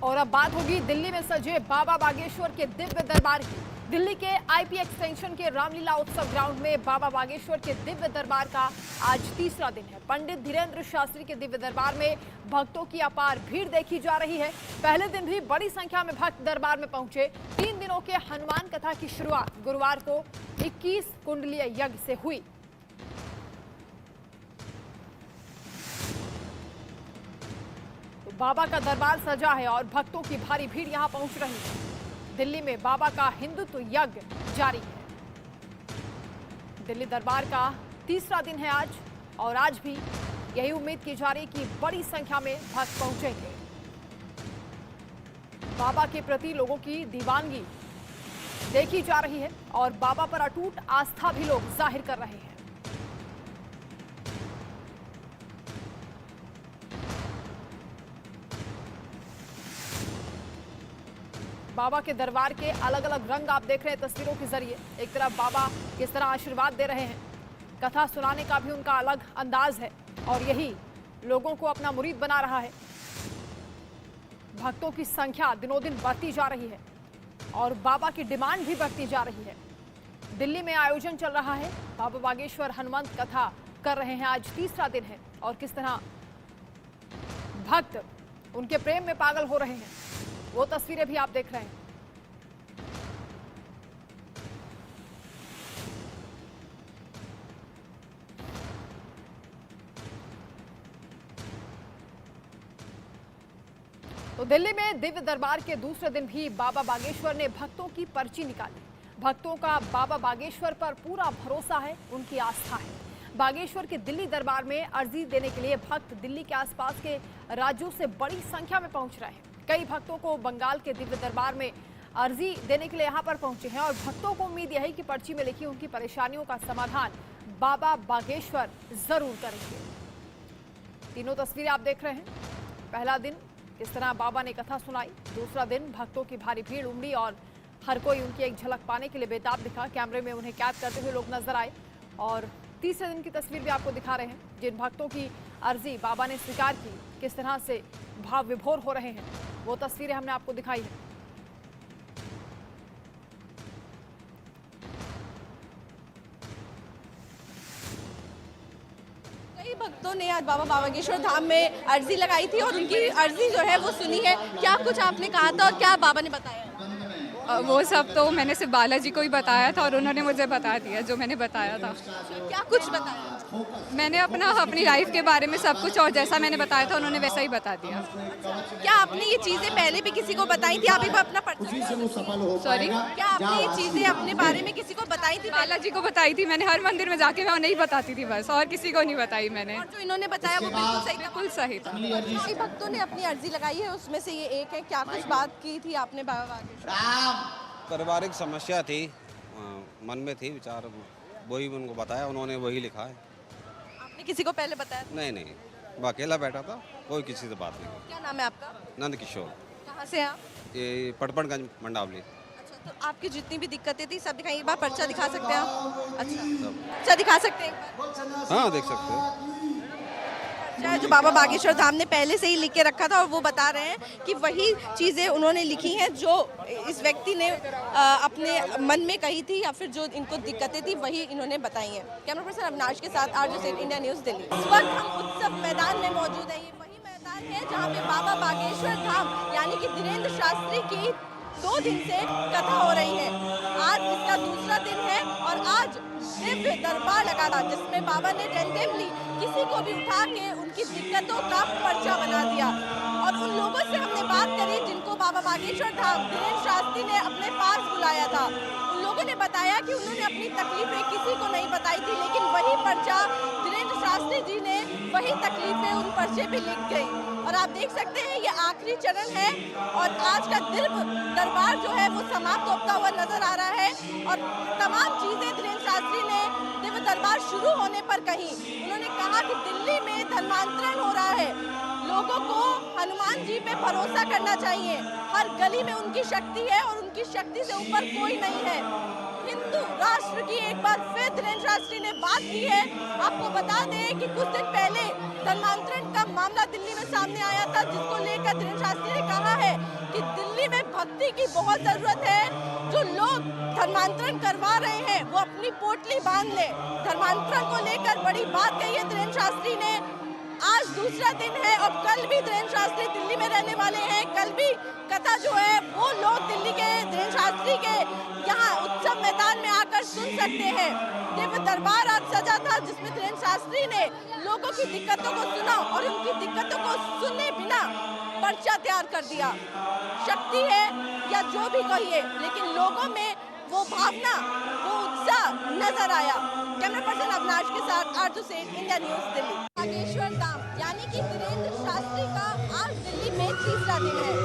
और अब बात होगी दिल्ली में सजे बाबा बागेश्वर के दिव्य दरबार की। दिल्ली के आईपी एक्सटेंशन के रामलीला उत्सव ग्राउंड में बाबा बागेश्वर के दिव्य दरबार का आज तीसरा दिन है। पंडित धीरेन्द्र शास्त्री के दिव्य दरबार में भक्तों की अपार भीड़ देखी जा रही है। पहले दिन भी बड़ी संख्या में भक्त दरबार में पहुंचे। 3 दिनों के हनुमान कथा की शुरुआत गुरुवार को 21 कुंडलीय यज्ञ से हुई। बाबा का दरबार सजा है और भक्तों की भारी भीड़ यहां पहुंच रही है। दिल्ली में बाबा का हिंदुत्व यज्ञ जारी है। दिल्ली दरबार का तीसरा दिन है आज और आज भी यही उम्मीद की जा रही कि बड़ी संख्या में भक्त पहुंचेंगे। बाबा के प्रति लोगों की दीवानगी देखी जा रही है और बाबा पर अटूट आस्था भी लोग जाहिर कर रहे हैं। बाबा के दरबार के अलग अलग रंग आप देख रहे हैं तस्वीरों के जरिए। एक तरफ बाबा किस तरह आशीर्वाद दे रहे हैं, कथा सुनाने का भी उनका अलग अंदाज है और यही लोगों को अपना मुरीद बना रहा है। भक्तों की संख्या दिनों दिन बढ़ती जा रही है और बाबा की डिमांड भी बढ़ती जा रही है। दिल्ली में आयोजन चल रहा है, बाबा बागेश्वर हनुमंत कथा कर रहे हैं। आज तीसरा दिन है और किस तरह भक्त उनके प्रेम में पागल हो रहे हैं वो तस्वीरें भी आप देख रहे हैं। तो दिल्ली में दिव्य दरबार के दूसरे दिन भी बाबा बागेश्वर ने भक्तों की पर्ची निकाली। भक्तों का बाबा बागेश्वर पर पूरा भरोसा है, उनकी आस्था है। बागेश्वर के दिल्ली दरबार में अर्जी देने के लिए भक्त दिल्ली के आसपास के राज्यों से बड़ी संख्या में पहुंच रहे हैं। कई भक्तों को बंगाल के दिव्य दरबार में अर्जी देने के लिए यहां पर पहुंचे हैं और भक्तों को उम्मीद यही कि पर्ची में लिखी उनकी परेशानियों का समाधान बाबा बागेश्वर जरूर करेंगे। तीनों तस्वीरें आप देख रहे हैं। पहला दिन किस तरह बाबा ने कथा सुनाई, दूसरा दिन भक्तों की भारी भीड़ उमड़ी और हर कोई उनकी एक झलक पाने के लिए बेताब दिखा। कैमरे में उन्हें कैद करते हुए लोग नजर आए और तीसरे दिन की तस्वीर भी आपको दिखा रहे हैं। जिन भक्तों की अर्जी बाबा ने स्वीकार की, किस तरह से भाव विभोर हो रहे हैं वो तस्वीरें हमने आपको दिखाई है। कई भक्तों ने आज बाबा बागेश्वर धाम में अर्जी लगाई थी और उनकी अर्जी जो है वो सुनी है। क्या कुछ आपने कहा था और क्या बाबा ने बताया? वो सब तो मैंने सिर्फ बालाजी को ही बताया था और उन्होंने मुझे बता दिया जो मैंने बताया था। क्या कुछ बताया? मैंने अपनी लाइफ के बारे में सब कुछ और जैसा मैंने बताया था उन्होंने वैसा ही बता दिया। क्या आपने ये चीजें पहले भी किसी को बताई थी? आप अपना सॉरी, क्या आपने ये चीजें अपने बारे में किसी को बताई थी? बालाजी को बताई थी मैंने। हर मंदिर में जाके मैं उन्हें ही बताती थी बस, और किसी को नहीं बताई मैंने। और जो इन्होंने बताया वो बिल्कुल सही था। बिल्कुल सही था। कई भक्तों ने अपनी अर्जी लगाई है, उसमें से ये एक है। क्या कुछ बात की थी आपने बाबा बागेश्वर? पारिवारिक समस्या थी, मन में थी विचार, वही उनको बताया, उन्होंने वही लिखा है। आपने किसी को पहले बताया था? नहीं, मैं अकेला बैठा था, कोई किसी से बात नहीं की। क्या नाम है आपका? नंद किशोर। कहाँ से आप? ये पटपड़गंज मंडावली। अच्छा, तो आपकी जितनी भी दिक्कतें थी सब दिखाई। एक बार पर्चा दिखा सकते हैं आप? अच्छा दिखा सकते हैं एक बार? हाँ, देख सकते हो। जो बाबा बागेश्वर धाम ने पहले से ही लिख के रखा था और वो बता रहे हैं कि वही चीज़ें उन्होंने लिखी हैं जो इस व्यक्ति ने अपने मन में कही थी या फिर जो इनको दिक्कतें थी वही इन्होंने बताई हैं। कैमरा पर्सन अविनाश के साथ आरजे सेठ, इंडिया न्यूज़, दिल्ली। इस वक्त हम उत्सव मैदान में मौजूद है। ये वही मैदान है जहाँ पे बाबा बागेश्वर धाम यानी कि धीरेन्द्र शास्त्री की 2 दिन से कथा हो रही है। आज इसका दूसरा दिन है और आज दिव्य दरबार लगा था जिसमें बाबा ने रैंडमली किसी को भी उठा के उनकी दिक्कतों का पर्चा बना दिया। और उन लोगों से हमने बात करी जिनको बाबा बागेश्वर धाम धीरेन्द्र शास्त्री ने अपने पास बुलाया था। उन लोगों ने बताया कि उन्होंने अपनी तकलीफें किसी को नहीं बताई थी, लेकिन वही पर्चा धीरेन्द्र शास्त्री जी ने वही तकलीफें उन पर्चे पे लिख गई। और आप देख सकते हैं ये आखिरी चरण है और आज का दिव्य दरबार जो है वो समाप्त होता हुआ नजर आ रहा है। और तमाम चीजें धीरेन्द्र शास्त्री ने दिव्य दरबार शुरू होने पर कही। उन्होंने कहा कि दिल्ली में धर्मांतरण हो रहा है, लोगों को हनुमान जी पे भरोसा करना चाहिए। हर गली में उनकी शक्ति है और उनकी शक्ति से ऊपर कोई नहीं है। हिंदू राष्ट्र की एक बार फिर धीरेन्द्र शास्त्री ने बात की है। आपको बता दें कि कुछ दिन पहले धर्मांतरण का मामला दिल्ली में सामने आया था, जिसको लेकर धीरेन्द्र शास्त्री ने कहा है भक्ति की बहुत जरूरत है। जो लोग धर्मांतरण करवा रहे हैं वो अपनी पोटली बांध ले। धर्मांतरण को लेकर बड़ी बात कही है धीरेन्द्र शास्त्री ने। आज दूसरा दिन है और कल भी धीरेन्द्र शास्त्री दिल्ली में रहने वाले हैं। कल भी कथा जो है वो लोग दिल्ली के धीरेन्द्र शास्त्री के यहाँ उत्सव मैदान में आकर सुन सकते हैं। दिव्य दरबार आज सजा था जिसमें धीरेन्द्र शास्त्री ने लोगों की दिक्कतों को सुना और उनकी दिक्कतों को सुने बिना पर्चा तैयार कर दिया। शक्ति है या जो भी कहिए, लेकिन लोगों में वो भावना, वो उत्साह नजर आया। कैमरा पर्सन अविनाश के साथ आरजू सेठ, इंडिया न्यूज, दिल्ली। बागेश्वर धाम यानी कि धीरेन्द्र शास्त्री का आज दिल्ली में तीसरा दिन है।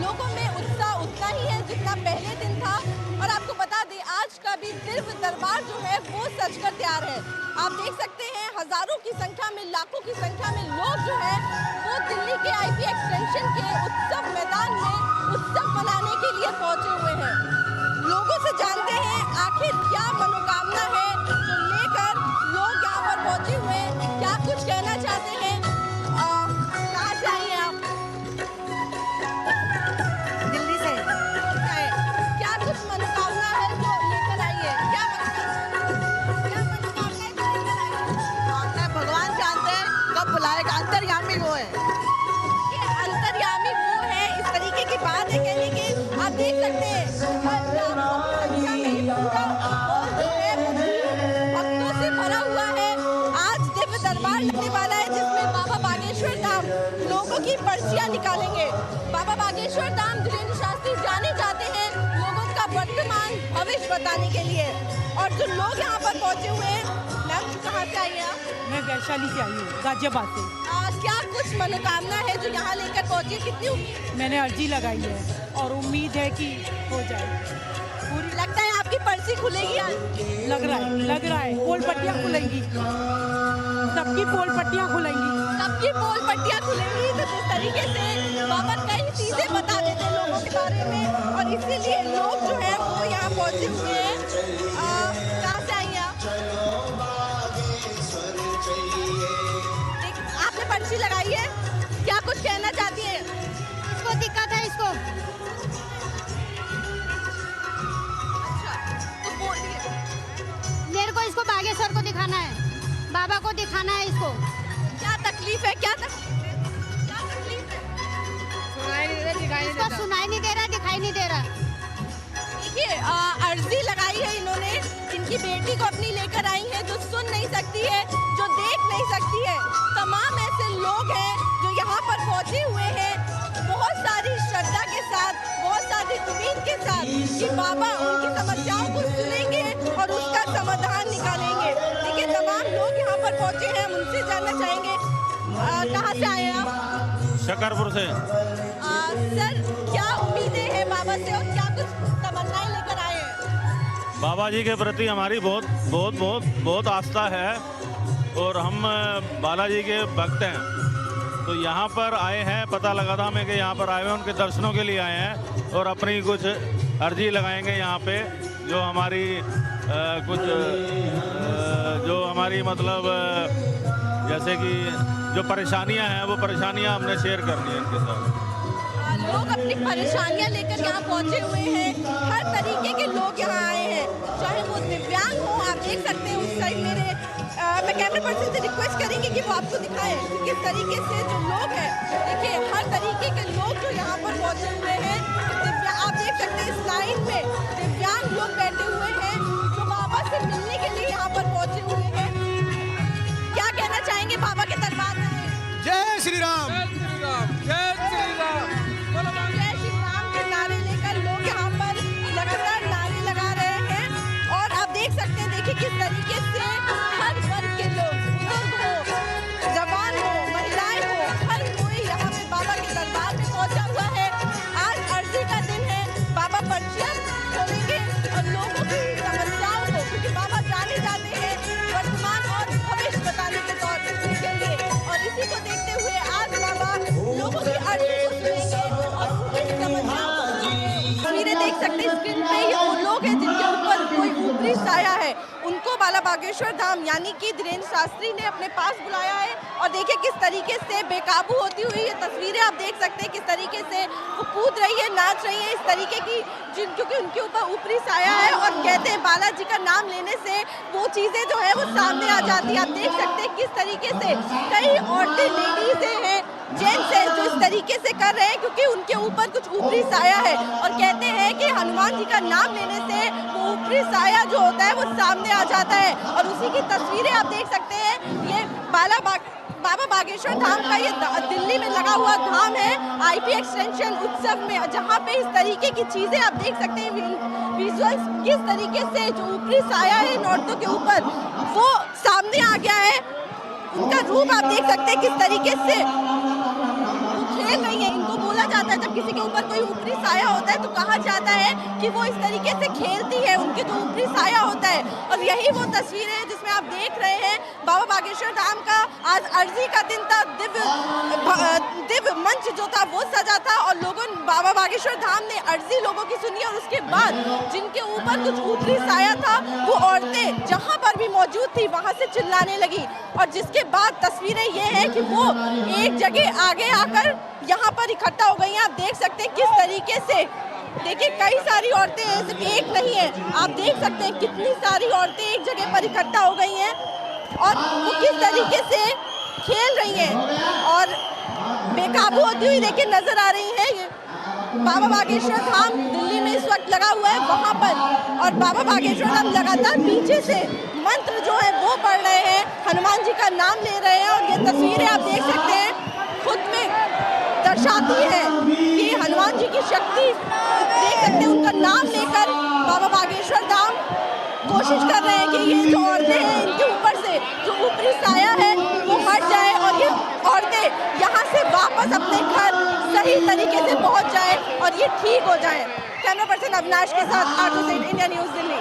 लोगों में उत्साह उतना ही है जितना पहले दिन था। और आपको बता दें आज का भी दिव्य दरबार जो है वो सजकर तैयार है। आप देख सकते हैं हजारों की संख्या में, लाखों की संख्या में लोग जो है वो दिल्ली के आईपी एक्सटेंशन के उत्सव मैदान में उत्सव मनाने के लिए पहुंचे हुए हैं। लोगों से जानते हैं आखिर क्या मनोकामना है जो लेकर लोग यहाँ पर पहुंचे हुए हैं, क्या कुछ कहना चाहते हैं। कहाँ से आई हैं आप? दिल्ली से। क्या कुछ मनोकामना है जो लेकर आई है? क्या मनोकामना है जो लेकर आई है? भगवान जानते हैं कब बुलाएगा। अंतर्यामी वो है। ये अंतर्यामी वो है, इस तरीके की बात है कहने की। आप देख सकते हैं भक्तों से भरा हुआ है। आज दिव्य दरबार लगने वाला है जिसमें बाबा बागेश्वर धाम लोगों की पर्चियां निकालेंगे। बाबा बागेश्वर धाम धीरेन्द्र शास्त्री जाने जाते हैं लोगों का वर्तमान भविष्य बताने के लिए। और जो लोग यहाँ पर पहुँचे हुए हैं, मैम कहाँ से आई हैं आप? मैं वैशाली से आई हूँ, गाजियाबाद से। क्या कुछ मनोकामना है जो यहाँ लेकर पहुँचे? कितनी मैंने अर्जी लगाई है और उम्मीद है कि हो जाए पूरी। लगता है आपकी पर्ची खुलेगी आज? लग रहा है पोल पट्टियाँ खुलेंगी, सबकी पोल पट्टियाँ खुलेंगी। सबकी पोल पट्टियाँ खुलेंगी। तो जिस तरीके से बाबा कई चीजें बता देते हैं लोगों के बारे में और इसीलिए लोग जो है वो यहाँ पहुँचे हुए हैं। कहाँ से आई हैं आप? आपने पर्ची लगाई है, क्या कुछ कहना चाहती है? इसको दिक्कत है इसको। अच्छा तो बोलिए। मेरे को इसको बागेश्वर को दिखाना है, बाबा को दिखाना है इसको। क्या तकलीफ है? क्या तकलीफ है? क्या तकलीफ है? इसको सुनाई नहीं दे रहा, दिखाई नहीं दे रहा। देखिए अर्जी लगाई है इन्होंने, इनकी बेटी को अपनी लेकर आई है जो सुन नहीं सकती है, जो देख नहीं सकती है। तमाम ऐसे लोग हैं जो यहाँ पर पहुँचे हुए हैं बहुत सारी श्रद्धा के साथ, बहुत सारी उम्मीद के साथ कि बाबा उनकी समस्याओं को सुनेंगे और उसका समाधान निकालेंगे। देखिए तमाम लोग यहाँ पर पहुँचे हैं, हम उनसे जानना चाहेंगे। कहाँ से आए हैं आप? शकरपुर से। सर क्या उम्मीदें हैं बाबा से और क्या कुछ तमन्नाएं लेकर आए हैं? बाबा जी के प्रति हमारी बहुत आस्था है और हम बालाजी के भक्त हैं। तो यहाँ पर आए हैं, पता लगा था हमें कि यहाँ पर आए हैं, उनके दर्शनों के लिए आए हैं और अपनी कुछ अर्जी लगाएंगे यहाँ पे। जो हमारी जो हमारी मतलब जैसे कि जो परेशानियाँ हैं वो परेशानियाँ हमने शेयर करनी है इनके साथ। लोग अपनी परेशानियां लेकर यहाँ पहुँचे हुए हैं। हर तरीके के लोग यहाँ आए हैं, चाहे वो दिव्यांग हो। आप देख सकते हैं उस साइड मेरे मैं कैमरा पर्सन से रिक्वेस्ट करेंगे कि वो आपको दिखाएं कि किस तरीके से जो लोग हैं। देखिए हर तरीके के लोग जो यहाँ पर पहुँचे हुए हैं। आप देख सकते हैं इस लाइन में दिव्यांग लोग बैठे हुए हैं जो बाबा से मिलने के लिए यहाँ पर पहुँचे हुए हैं। क्या कहना चाहेंगे बाबा के दरबार में? जय श्री राम। जय श्री राम के नारे लेकर लोग यहाँ पर लगातार नारे लगा रहे हैं। और आप देख सकते हैं, देखिए किस तरीके से हर वर्ग के लोग, बुजुर्ग हो, जवान हो, महिलाएं हो, हर कोई यहाँ पे बाबा के दरबार में पहुँचा हुआ है। आज अर्जी का दिन है, बाबा पर्चियाँ खोलेंगे और लोगों की समस्याओं को, क्योंकि बाबा जाने जाते हैं वर्तमान और भविष्य बताने के तौर के लिए। और इसी को देखते हुए आज बाबा बागेश्वर धाम यानी कि धीरेन्द्र शास्त्री ने अपने पास बुलाया है। और देखिए किस तरीके से बेकाबू होती हुई ये तस्वीरें आप देख सकते हैं, किस तरीके से वो कूद रही है, नाच रही है, इस तरीके की क्योंकि उनके ऊपर ऊपरी साया है। और कहते हैं बालाजी का नाम लेने से वो चीज़ें जो है वो सामने आ जाती है। आप देख सकते हैं किस तरीके से कई औरतें, लेडीज़ हैं, जेंट्स हैं जो इस तरीके से कर रहे हैं क्योंकि उनके ऊपर कुछ ऊपरी साया है। और कहते हैं कि हनुमान जी का नाम लेने से वो ऊपरी साया जो होता है वो सामने आ जाता है। और उसी की तस्वीरें आप देख सकते हैं। ये बाबा बागेश्वर धाम का ये दिल्ली में लगा हुआ धाम है, आईपी एक्सटेंशन उत्सव में, जहाँ पे इस तरीके की चीजें आप देख सकते हैं विजुअल्स, किस तरीके से जो ऊपरी साया है इन औरतों के ऊपर वो सामने आ गया है। उनका रूप आप देख सकते हैं किस तरीके से खेल रही है। इनको बोला जाता है जब किसी के ऊपर कोई ऊपरी साया होता है तो कहा जाता है कि वो इस तरीके से खेलती है, उनके जो ऊपरी साया होता है। और यही वो तस्वीर है जिसमें आप देख रहे हैं बाबा बागेश्वर धाम का आज अर्जी का दिन था, दिव्य मंच जो था वो सजा था और लोगों बाबा बागेश्वर धाम ने अर्जी लोगों की सुनी। और उसके बाद जिनके ऊपर कुछ ऊपरी साया था वो औरतें जहाँ पर भी मौजूद थी वहाँ से चिल्लाने लगी। और जिसके बाद तस्वीरें ये हैं कि वो एक जगह आगे आकर यहाँ पर इकट्ठा हो गई हैं। आप देख सकते हैं किस तरीके से, देखिए कई सारी औरतें हैं, सिर्फ एक नहीं है, आप देख सकते हैं कितनी सारी औरतें एक जगह पर इकट्ठा हो गई हैं और वो किस तरीके से खेल रही हैं और बेकाबू होती हुई देखिए नजर आ रही है। ये बाबा बागेश्वर धाम दिल्ली में इस वक्त लगा हुआ है वहाँ पर, और बाबा बागेश्वर धाम लगातार पीछे से मंत्र जो है वो पढ़ रहे हैं, हनुमान जी का नाम ले रहे हैं। और ये तस्वीरें आप देख सकते हैं खुद में दर्शाती है कि हनुमान जी की शक्ति, देख सकते हैं उनका नाम लेकर बाबा बागेश्वर धाम कोशिश कर रहे हैं कि ये जो औरतें हैं इनके ऊपर से जो ऊपरी साया है वो हट जाए और ये औरतें यहाँ से वापस अपने घर सही तरीके से पहुँच जाए और ये ठीक हो जाए। कैमरा पर्सन अविनाश के साथ आर2Z इंडिया न्यूज़ दिल्ली।